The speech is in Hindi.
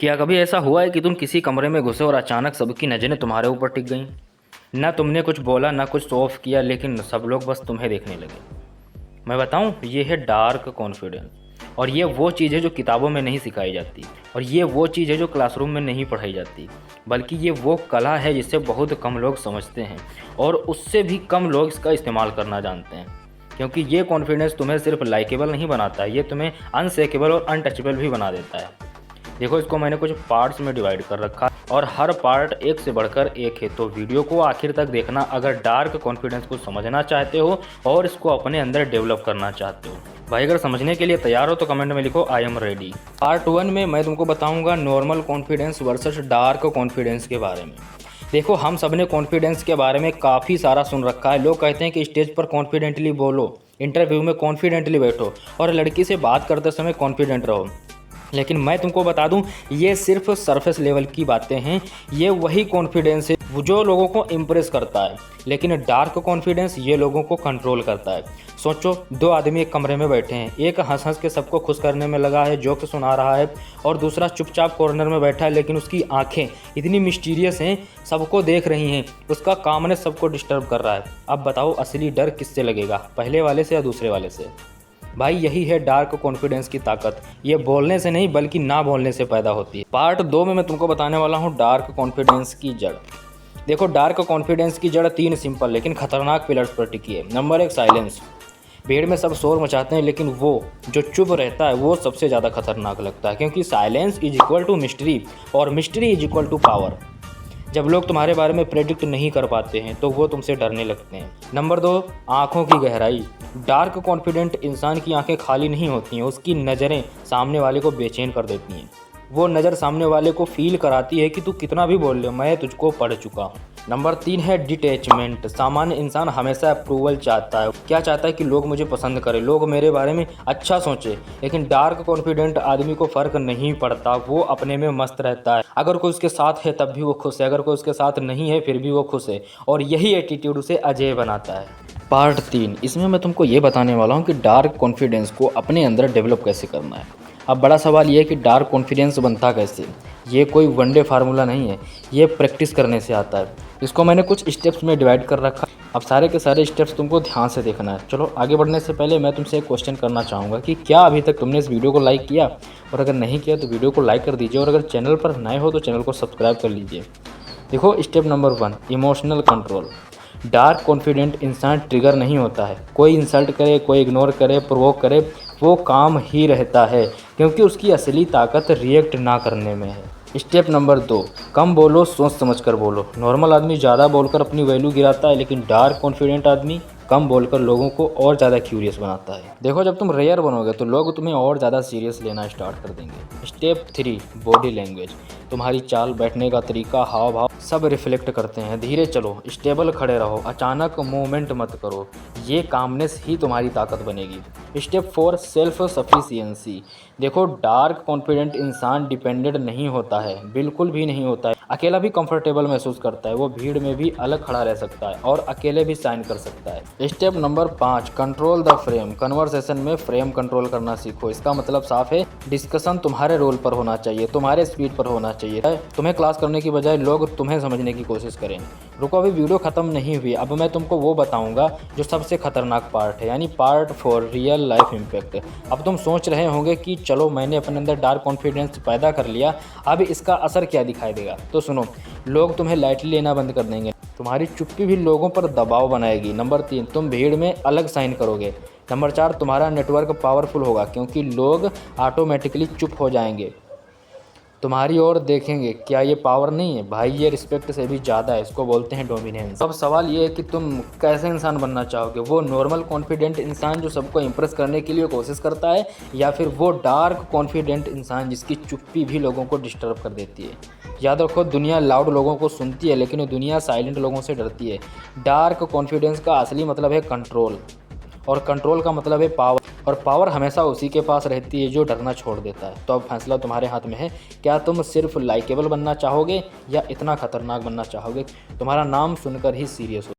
क्या कभी ऐसा हुआ है कि तुम किसी कमरे में घुसे और अचानक सबकी नज़रें तुम्हारे ऊपर टिक गईं? ना तुमने कुछ बोला ना कुछ शो ऑफ किया, लेकिन सब लोग बस तुम्हें देखने लगे। मैं बताऊं, ये है डार्क कॉन्फिडेंस। और ये वो चीज़ है जो किताबों में नहीं सिखाई जाती, और ये वो चीज़ है जो क्लासरूम में नहीं पढ़ाई जाती, बल्कि ये वो कला है जिसे बहुत कम लोग समझते हैं और उससे भी कम लोग इसका इस्तेमाल करना जानते हैं। क्योंकि ये कॉन्फिडेंस तुम्हें सिर्फ लाइकेबल नहीं बनाता है, ये तुम्हें अनसेकेबल और अनटचेबल भी बना देता है। देखो, इसको मैंने कुछ पार्ट्स में डिवाइड कर रखा है और हर पार्ट एक से बढ़कर एक है, तो वीडियो को आखिर तक देखना अगर डार्क कॉन्फिडेंस को समझना चाहते हो और इसको अपने अंदर डेवलप करना चाहते हो। भाई, अगर समझने के लिए तैयार हो तो कमेंट में लिखो आई एम रेडी। पार्ट 1 में मैं तुमको बताऊंगा normal confidence versus dark confidence के बारे में। देखो, हम सब ने कॉन्फिडेंस के बारे में काफ़ी सारा सुन रखा है। लोग कहते हैं कि स्टेज पर कॉन्फिडेंटली बोलो, इंटरव्यू में कॉन्फिडेंटली बैठो और लड़की से बात करते समय कॉन्फिडेंट रहो। लेकिन मैं तुमको बता दूं, ये सिर्फ सरफेस लेवल की बातें हैं। ये वही कॉन्फिडेंस है जो लोगों को इम्प्रेस करता है, लेकिन डार्क कॉन्फिडेंस ये लोगों को कंट्रोल करता है। सोचो, दो आदमी एक कमरे में बैठे हैं, एक हंस हंस के सबको खुश करने में लगा है, जोक्स सुना रहा है, और दूसरा चुपचाप कॉर्नर में बैठा है, लेकिन उसकी आंखें इतनी मिस्टीरियस हैं, सबको देख रही हैं, उसका कामनेस सबको डिस्टर्ब कर रहा है। अब बताओ, असली डर किससे लगेगा, पहले वाले से या दूसरे वाले से? भाई, यही है डार्क कॉन्फिडेंस की ताकत। ये बोलने से नहीं बल्कि ना बोलने से पैदा होती है। पार्ट 2 में मैं तुमको बताने वाला हूँ डार्क कॉन्फिडेंस की जड़। देखो, डार्क कॉन्फिडेंस की जड़ 3 सिंपल लेकिन खतरनाक पिलर्स पर टिकी है। Number 1, silence. भीड़ में सब शोर मचाते हैं, लेकिन वो जो चुप रहता है वो सबसे ज़्यादा खतरनाक लगता है, क्योंकि silence is equal to mystery और mystery is equal to power. जब लोग तुम्हारे बारे में प्रेडिक्ट नहीं कर पाते हैं तो वो तुमसे डरने लगते हैं। नंबर 2, आँखों की गहराई। डार्क कॉन्फिडेंट इंसान की आंखें खाली नहीं होती हैं, उसकी नज़रें सामने वाले को बेचैन कर देती हैं। वो नज़र सामने वाले को फील कराती है कि तू कितना भी बोल ले, मैं तुझको पढ़ चुका हूँ। नंबर 3 है डिटैचमेंट। सामान्य इंसान हमेशा अप्रूवल चाहता है। क्या चाहता है कि लोग मुझे पसंद करें, लोग मेरे बारे में अच्छा सोचें। लेकिन डार्क कॉन्फिडेंट आदमी को फ़र्क नहीं पड़ता, वो अपने में मस्त रहता है। अगर कोई उसके साथ है तब भी वो खुश है, अगर कोई उसके साथ नहीं है फिर भी वो खुश है, और यही एटीट्यूड उसे अजय बनाता है। पार्ट 3, इसमें मैं तुमको ये बताने वाला हूँ कि डार्क कॉन्फिडेंस को अपने अंदर डेवलप कैसे करना है। अब बड़ा सवाल ये है कि डार्क कॉन्फिडेंस बनता कैसे। ये कोई वनडे फार्मूला नहीं है, ये प्रैक्टिस करने से आता है। इसको मैंने कुछ स्टेप्स में डिवाइड कर रखा। अब सारे के सारे स्टेप्स तुमको ध्यान से देखना है। चलो, आगे बढ़ने से पहले मैं तुमसे एक क्वेश्चन करना चाहूँगा कि क्या अभी तक तुमने इस वीडियो को लाइक किया? और अगर नहीं किया तो वीडियो को लाइक कर दीजिए, और अगर चैनल पर नए हो तो चैनल को सब्सक्राइब कर लीजिए। देखो, step number 1, emotional control. Dark confident इंसान ट्रिगर नहीं होता है। कोई इंसल्ट करे, कोई इग्नोर करे, प्रोवोक करे, वो काम ही रहता है, क्योंकि उसकी असली ताकत रिएक्ट ना करने में है। स्टेप नंबर 2, कम बोलो, सोच समझ कर बोलो। नॉर्मल आदमी ज़्यादा बोलकर अपनी वैल्यू गिराता है, लेकिन डार्क कॉन्फिडेंट आदमी कम बोलकर लोगों को और ज़्यादा क्यूरियस बनाता है। देखो, जब तुम रेयर बनोगे तो लोग तुम्हें और ज़्यादा सीरियस लेना स्टार्ट कर देंगे। Step 3, body language. तुम्हारी चाल, बैठने का तरीका, हाव भाव सब रिफ्लेक्ट करते हैं। धीरे चलो, स्टेबल खड़े रहो, अचानक मूवमेंट मत करो। ये कामनेस ही तुम्हारी ताकत बनेगी। Step 4, self sufficiency. देखो, डार्क कॉन्फिडेंट इंसान डिपेंडेंट नहीं होता है, बिल्कुल भी नहीं होता है। अकेला भी कंफर्टेबल महसूस करता है, वो भीड़ में भी अलग खड़ा रह सकता है और अकेले भी साइन कर सकता है। Step number 5, control the frame. Conversation में फ्रेम कंट्रोल करना सीखो। इसका मतलब साफ है, डिस्कशन तुम्हारे रोल पर होना चाहिए, तुम्हारे स्पीड पर होना चाहिए। तुम्हें क्लास करने की बजाय लोग तुम्हें समझने की कोशिश करें। रुको, अभी वीडियो खत्म नहीं हुई। अब मैं तुमको वो बताऊंगा जो सबसे खतरनाक पार्ट है, यानी पार्ट 4, रियल लाइफ इम्पैक्ट। अब तुम सोच रहे होंगे कि चलो, मैंने अपने अंदर डार्क कॉन्फिडेंस पैदा कर लिया, अब इसका असर क्या दिखाई देगा। तो सुनो, लोग तुम्हें लाइटली लेना बंद कर देंगे। तुम्हारी चुप्पी भी लोगों पर दबाव बनाएगी। नंबर 3, तुम भीड़ में अलग साइन करोगे। नंबर 4, तुम्हारा नेटवर्क पावरफुल होगा, क्योंकि लोग ऑटोमेटिकली चुप हो जाएंगे, तुम्हारी ओर देखेंगे। क्या ये पावर नहीं है भाई? ये रिस्पेक्ट से भी ज़्यादा है, इसको बोलते हैं डोमिनेंस। अब सवाल ये है कि तुम कैसे इंसान बनना चाहोगे। वो नॉर्मल कॉन्फिडेंट इंसान जो सबको इंप्रेस करने के लिए कोशिश करता है, या फिर वो डार्क कॉन्फिडेंट इंसान जिसकी चुप्पी भी लोगों को डिस्टर्ब कर देती है। याद रखो, दुनिया लाउड लोगों को सुनती है, लेकिन दुनिया साइलेंट लोगों से डरती है। डार्क कॉन्फिडेंस का असली मतलब है कंट्रोल, और कंट्रोल का मतलब है पावर, और पावर हमेशा उसी के पास रहती है जो डरना छोड़ देता है। तो अब फैसला तुम्हारे हाथ में है, क्या तुम सिर्फ लाइकेबल बनना चाहोगे या इतना खतरनाक बनना चाहोगे तुम्हारा नाम सुनकर ही सीरियस हो।